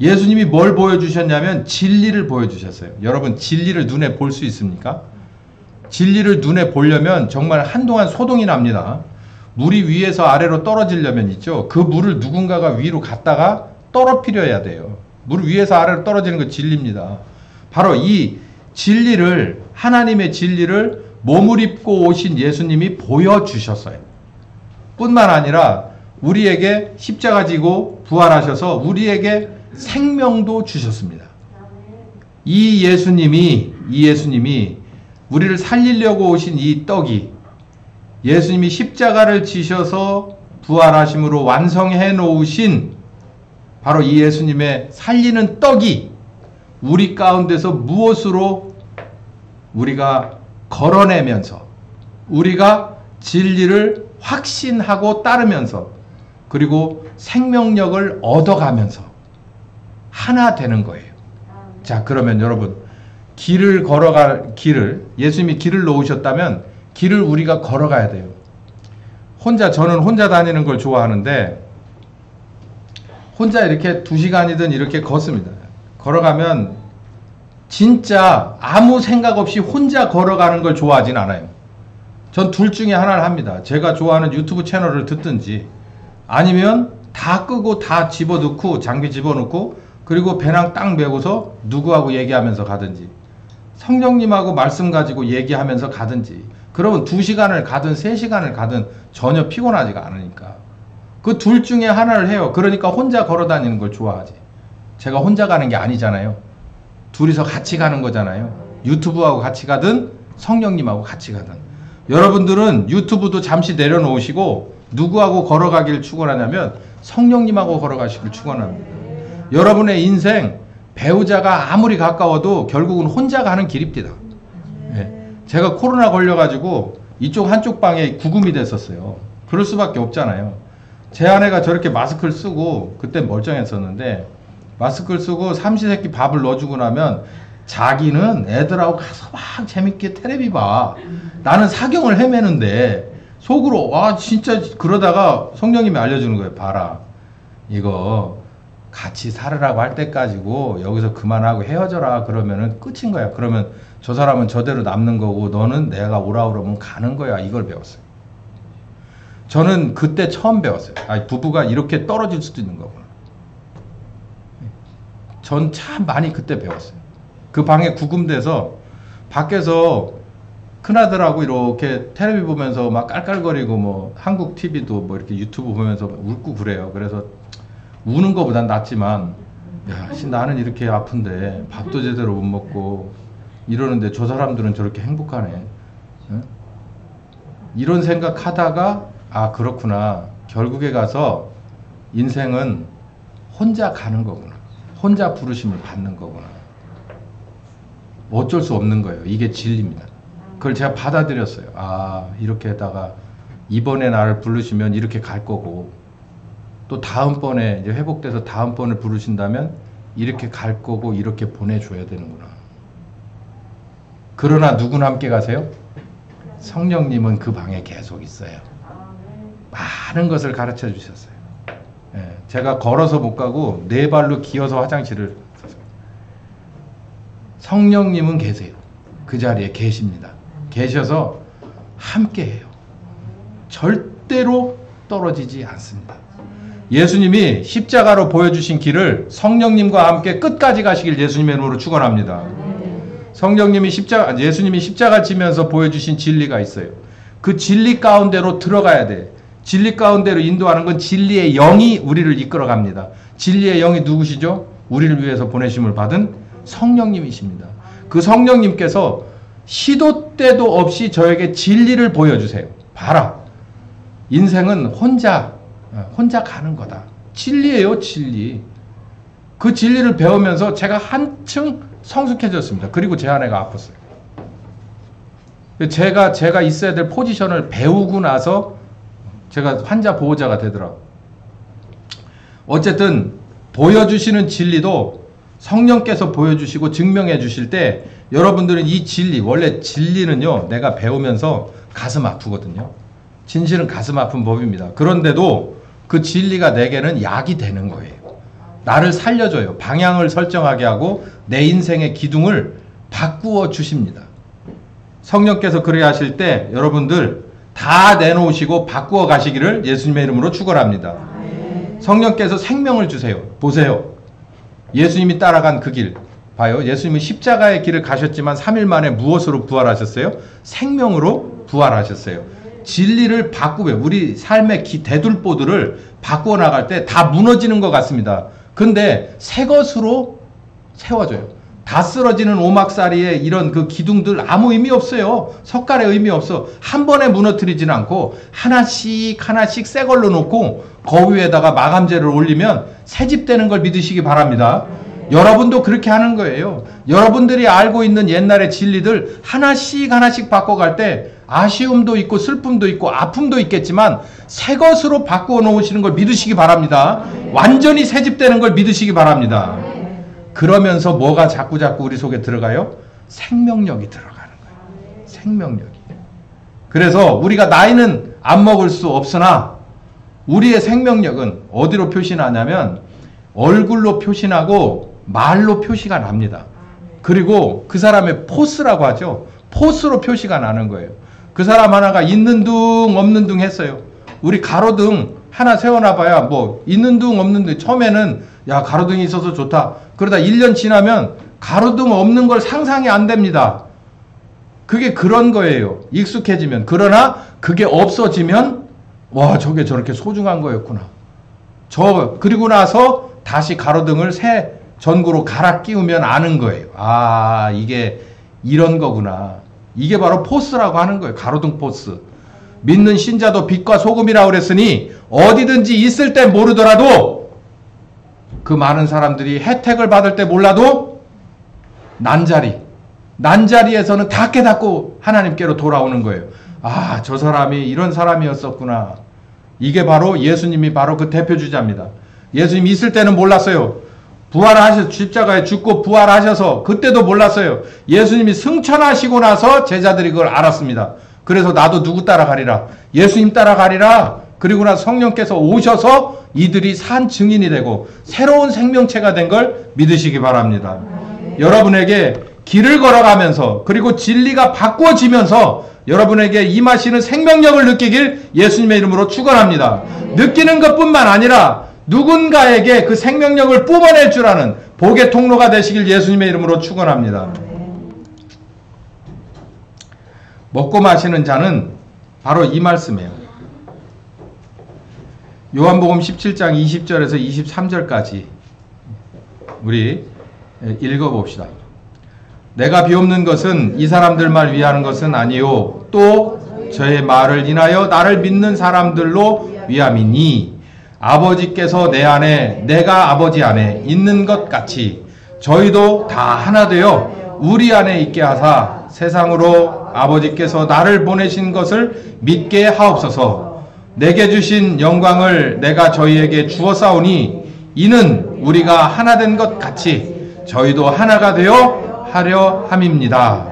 예수님이 뭘 보여주셨냐면 진리를 보여주셨어요. 여러분, 진리를 눈에 볼 수 있습니까? 진리를 눈에 보려면 정말 한동안 소동이 납니다. 물이 위에서 아래로 떨어지려면 있죠. 그 물을 누군가가 위로 갔다가 떨어뜨려야 돼요. 물 위에서 아래로 떨어지는 거 진리입니다. 바로 이 진리를, 하나님의 진리를 몸을 입고 오신 예수님이 보여주셨어요. 뿐만 아니라 우리에게 십자가 지고 부활하셔서 우리에게 생명도 주셨습니다. 이 예수님이 우리를 살리려고 오신 이 떡이, 예수님이 십자가를 지셔서 부활하심으로 완성해 놓으신 바로 이 예수님의 살리는 떡이 우리 가운데서 무엇으로 우리가 걸어내면서, 우리가 진리를 확신하고 따르면서, 그리고 생명력을 얻어가면서 하나 되는 거예요. 자, 그러면 여러분, 예수님이 길을 놓으셨다면 길을 우리가 걸어가야 돼요. 저는 혼자 다니는 걸 좋아하는데, 혼자 이렇게 2시간이든 이렇게 걷습니다. 걸어가면 진짜 아무 생각 없이 혼자 걸어가는 걸 좋아하진 않아요. 전 둘 중에 하나를 합니다. 제가 좋아하는 유튜브 채널을 듣든지, 아니면 다 끄고 다 집어넣고, 장비 집어넣고, 그리고 배낭 딱 메고서 누구하고 얘기하면서 가든지, 성령님하고 말씀 가지고 얘기하면서 가든지, 그러면 2시간을 가든 3시간을 가든 전혀 피곤하지가 않으니까 그 둘 중에 하나를 해요. 그러니까 혼자 걸어 다니는 걸 좋아하지. 제가 혼자 가는 게 아니잖아요. 둘이서 같이 가는 거잖아요. 유튜브하고 같이 가든 성령님하고 같이 가든. 여러분들은 유튜브도 잠시 내려놓으시고 누구하고 걸어가기를 축원하냐면 성령님하고 걸어가시길 축원합니다. 여러분의 인생, 배우자가 아무리 가까워도 결국은 혼자 가는 길입니다. 제가 코로나 걸려가지고 이쪽 한쪽 방에 구금이 됐었어요. 그럴 수밖에 없잖아요. 제 아내가 저렇게 마스크를 쓰고 그때 멀쩡했었는데 마스크를 쓰고 삼시세끼 밥을 넣어주고 나면 자기는 애들하고 가서 막 재밌게 텔레비 봐. 나는 사경을 헤매는데 속으로 와 진짜 그러다가 성령님이 알려주는 거예요. 봐라. 이거 같이 살으라고 할 때까지고 여기서 그만하고 헤어져라 그러면은 끝인 거야. 그러면 저 사람은 저대로 남는 거고 너는 내가 오라 그러면 가는 거야. 이걸 배웠어요. 저는 그때 처음 배웠어요. 아, 부부가 이렇게 떨어질 수도 있는 거구나. 전 참 많이 그때 배웠어요. 그 방에 구금돼서 밖에서 큰아들하고 이렇게 텔레비 보면서 막 깔깔거리고 뭐 한국 TV도 뭐 이렇게 유튜브 보면서 웃고 그래요. 그래서 우는 거보단 낫지만 야, 나는 이렇게 아픈데 밥도 제대로 못 먹고 이러는데 저 사람들은 저렇게 행복하네. 응? 이런 생각하다가 아 그렇구나. 결국에 가서 인생은 혼자 가는 거구나. 혼자 부르심을 받는 거구나. 어쩔 수 없는 거예요. 이게 진리입니다. 그걸 제가 받아들였어요. 아 이렇게 하다가 이번에 나를 부르시면 이렇게 갈 거고 또 다음번에 이제 회복돼서 다음번에 부르신다면 이렇게 갈 거고 이렇게 보내줘야 되는구나. 그러나 누구나 함께 가세요? 성령님은 그 방에 계속 있어요. 많은 것을 가르쳐 주셨어요. 예, 제가 걸어서 못 가고 네 발로 기어서 화장실을 썼어요. 성령님은 계세요. 그 자리에 계십니다. 계셔서 함께 해요. 절대로 떨어지지 않습니다. 예수님이 십자가로 보여주신 길을 성령님과 함께 끝까지 가시길 예수님의 이름으로 축원합니다. 예수님이 십자가 지면서 보여주신 진리가 있어요. 그 진리 가운데로 들어가야 돼. 진리 가운데로 인도하는 건 진리의 영이 우리를 이끌어 갑니다. 진리의 영이 누구시죠? 우리를 위해서 보내심을 받은 성령님이십니다. 그 성령님께서 시도 때도 없이 저에게 진리를 보여주세요. 봐라. 인생은 혼자 가는 거다. 진리예요, 진리. 그 진리를 배우면서 제가 한층 성숙해졌습니다. 그리고 제 아내가 아팠어요. 제가 있어야 될 포지션을 배우고 나서 제가 환자 보호자가 되더라고요. 어쨌든 보여주시는 진리도 성령께서 보여주시고 증명해 주실 때 여러분들은 이 진리, 원래 진리는요 내가 배우면서 가슴 아프거든요. 진실은 가슴 아픈 법입니다. 그런데도 그 진리가 내게는 약이 되는 거예요. 나를 살려줘요. 방향을 설정하게 하고 내 인생의 기둥을 바꾸어 주십니다. 성령께서 그렇게 하실 때 여러분들 다 내놓으시고 바꾸어 가시기를 예수님의 이름으로 축원합니다. 성령께서 생명을 주세요. 보세요. 예수님이 따라간 그 길 봐요. 예수님은 십자가의 길을 가셨지만 3일 만에 무엇으로 부활하셨어요? 생명으로 부활하셨어요. 진리를 바꾸고요. 우리 삶의 대들보들을 바꾸어 나갈 때 다 무너지는 것 같습니다. 근데 새 것으로 세워져요. 다 쓰러지는 오막살이에 이런 그 기둥들 아무 의미 없어요. 석갈의 의미 없어. 한 번에 무너뜨리지는 않고 하나씩 새 걸로 놓고 그 위에다가 마감재를 올리면 새집되는 걸 믿으시기 바랍니다. 여러분도 그렇게 하는 거예요. 여러분들이 알고 있는 옛날의 진리들 하나씩 바꿔갈 때 아쉬움도 있고 슬픔도 있고 아픔도 있겠지만 새 것으로 바꾸어 놓으시는 걸 믿으시기 바랍니다. 완전히 새집되는 걸 믿으시기 바랍니다. 그러면서 뭐가 자꾸 우리 속에 들어가요? 생명력이 들어가는 거예요. 생명력이. 그래서 우리가 나이는 안 먹을 수 없으나 우리의 생명력은 어디로 표시나냐면 얼굴로 표시나고 말로 표시가 납니다. 그리고 그 사람의 포스라고 하죠. 포스로 표시가 나는 거예요. 그 사람 하나가 있는 둥 없는 둥 했어요. 우리 가로등 하나 세워놔봐야 뭐 있는 둥 없는 둥 처음에는 야 가로등이 있어서 좋다. 그러다 1년 지나면 가로등 없는 걸 상상이 안 됩니다. 그게 그런 거예요. 익숙해지면. 그러나 그게 없어지면 와 저게 저렇게 소중한 거였구나. 그리고 나서 다시 가로등을 새 전구로 갈아 끼우면 아는 거예요. 아 이게 이런 거구나. 이게 바로 포스라고 하는 거예요. 가로등 포스. 믿는 신자도 빛과 소금이라고 그랬으니 어디든지 있을 때 모르더라도 그 많은 사람들이 혜택을 받을 때 몰라도 난자리에서는 다 깨닫고 하나님께로 돌아오는 거예요. 아, 저 사람이 이런 사람이었었구나. 이게 바로 예수님이 바로 그 대표주자입니다. 예수님 있을 때는 몰랐어요. 부활하셔서 십자가에 죽고 부활하셔서 그때도 몰랐어요. 예수님이 승천하시고 나서 제자들이 그걸 알았습니다. 그래서 나도 누구 따라가리라? 예수님 따라가리라. 그리고 나서 성령께서 오셔서 이들이 산 증인이 되고 새로운 생명체가 된 걸 믿으시기 바랍니다. 여러분에게 길을 걸어가면서 그리고 진리가 바꿔지면서 여러분에게 임하시는 생명력을 느끼길 예수님의 이름으로 축원합니다. 느끼는 것뿐만 아니라 누군가에게 그 생명력을 뿜어낼 줄 아는 복의 통로가 되시길 예수님의 이름으로 축원합니다. 먹고 마시는 자는 바로 이 말씀이에요. 요한복음 17장 20절에서 23절까지 우리 읽어봅시다. 내가 비옵는 것은 이 사람들만 위하는 것은 아니요 또 저의 말을 인하여 나를 믿는 사람들로 위함이니 아버지께서 내 안에 내가 아버지 안에 있는 것 같이 저희도 다 하나 되어 우리 안에 있게 하사 세상으로 아버지께서 나를 보내신 것을 믿게 하옵소서. 내게 주신 영광을 내가 저희에게 주었사오니 이는 우리가 하나 된 것 같이 저희도 하나가 되어 하려 함입니다.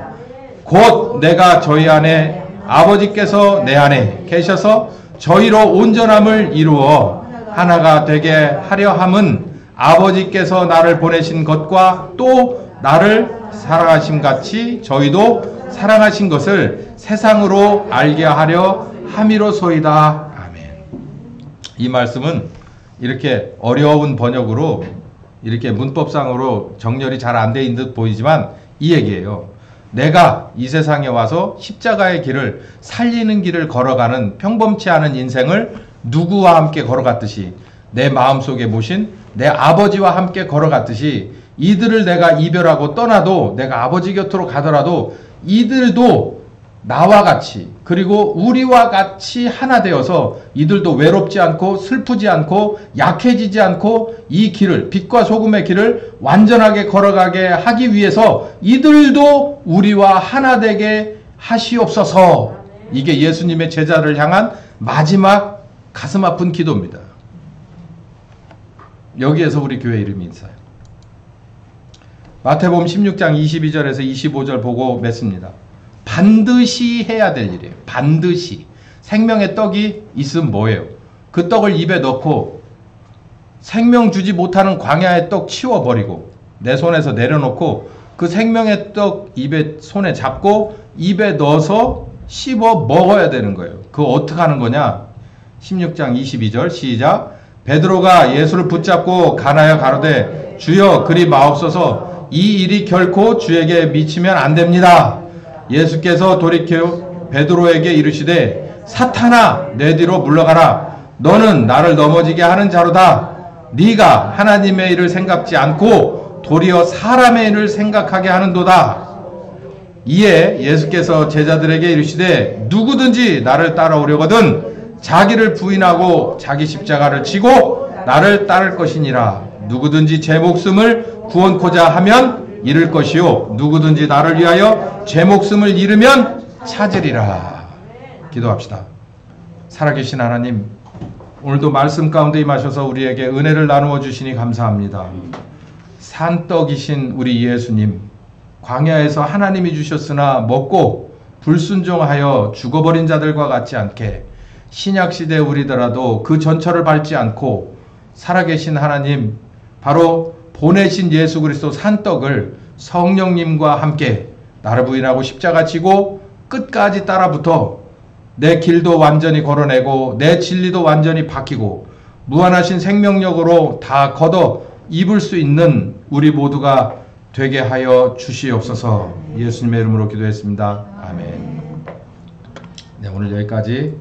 곧 내가 저희 안에 아버지께서 내 안에 계셔서 저희로 온전함을 이루어 하나가 되게 하려 함은 아버지께서 나를 보내신 것과 또 나를 사랑하심 같이 저희도 사랑하신 것을 세상으로 알게 하려 함이로소이다. 아멘. 이 말씀은 이렇게 어려운 번역으로 이렇게 문법상으로 정렬이 잘 안 돼 있는 듯 보이지만 이 얘기예요. 내가 이 세상에 와서 십자가의 길을 살리는 길을 걸어가는 평범치 않은 인생을 누구와 함께 걸어갔듯이 내 마음속에 모신 내 아버지와 함께 걸어갔듯이 이들을 내가 이별하고 떠나도 내가 아버지 곁으로 가더라도 이들도 나와 같이 그리고 우리와 같이 하나 되어서 이들도 외롭지 않고 슬프지 않고 약해지지 않고 이 길을 빛과 소금의 길을 완전하게 걸어가게 하기 위해서 이들도 우리와 하나 되게 하시옵소서. 이게 예수님의 제자를 향한 마지막 가슴 아픈 기도입니다. 여기에서 우리 교회 이름이 있어요. 마태복음 16장 22절에서 25절 보고 맺습니다. 반드시 해야 될 일이에요. 반드시. 생명의 떡이 있으면 뭐예요? 그 떡을 입에 넣고 생명 주지 못하는 광야의 떡 치워버리고 내 손에서 내려놓고 그 생명의 떡 손에 잡고 입에 넣어서 씹어 먹어야 되는 거예요. 그거 어떻게 하는 거냐? 16장 22절 시작. 베드로가 예수를 붙잡고 가나여 가로되 주여 그리 마옵소서 이 일이 결코 주에게 미치면 안 됩니다. 예수께서 돌이켜 베드로에게 이르시되 사탄아 내 뒤로 물러가라. 너는 나를 넘어지게 하는 자로다. 네가 하나님의 일을 생각지 않고 도리어 사람의 일을 생각하게 하는도다. 이에 예수께서 제자들에게 이르시되 누구든지 나를 따라오려거든 자기를 부인하고 자기 십자가를 지고 나를 따를 것이니라. 누구든지 제 목숨을 구원코자 하면 잃을 것이요 누구든지 나를 위하여 제 목숨을 잃으면 찾으리라. 기도합시다. 살아계신 하나님, 오늘도 말씀 가운데 임하셔서 우리에게 은혜를 나누어 주시니 감사합니다. 산떡이신 우리 예수님, 광야에서 하나님이 주셨으나 먹고 불순종하여 죽어버린 자들과 같지 않게 신약시대 우리더라도 그 전철을 밟지 않고 살아계신 하나님, 바로 보내신 예수 그리스도 산떡을 성령님과 함께 나를 부인하고 십자가 지고 끝까지 따라붙어 내 길도 완전히 걸어내고 내 진리도 완전히 바뀌고 무한하신 생명력으로 다 걷어 입을 수 있는 우리 모두가 되게 하여 주시옵소서. 예수님의 이름으로 기도했습니다. 아멘. 네, 오늘 여기까지